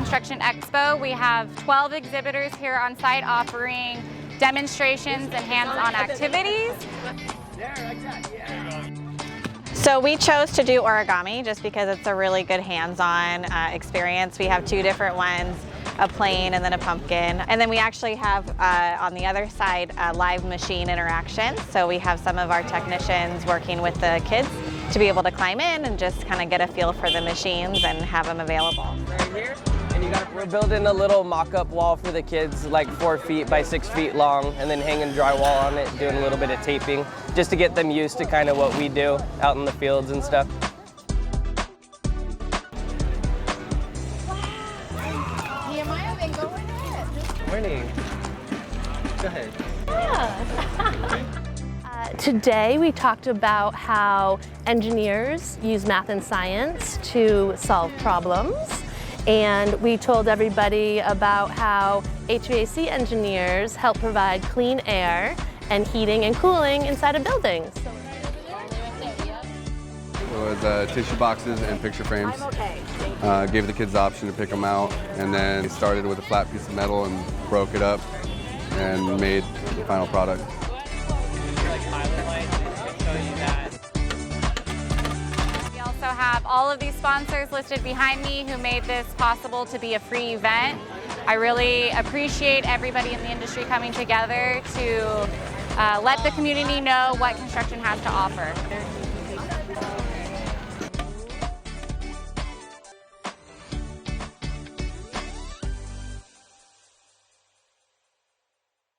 Construction Expo. We have 12 exhibitors here on site offering demonstrations and hands-on activities. So we chose to do origami just because it's a really good hands-on experience. We have two different ones, a plane and then a pumpkin. And then we actually have on the other side live machine interaction. So we have some of our technicians working with the kids to be able to climb in and just kind of get a feel for the machines and have them available. Right here. We're building a little mock-up wall for the kids, like 4 feet by 6 feet long, and then hanging drywall on it, doing a little bit of taping, just to get them used to kind of what we do out in the fields and stuff. Nehemiah, then go ahead. Morning. Go ahead. Today we talked about how engineers use math and science to solve problems. And we told everybody about how HVAC engineers help provide clean air and heating and cooling inside of buildings. It was tissue boxes and picture frames. Gave the kids the option to pick them out, and then we started with a flat piece of metal and broke it up and made the final product. We also have all of these sponsors listed behind me who made this possible to be a free event. I really appreciate everybody in the industry coming together to let the community know what construction has to offer.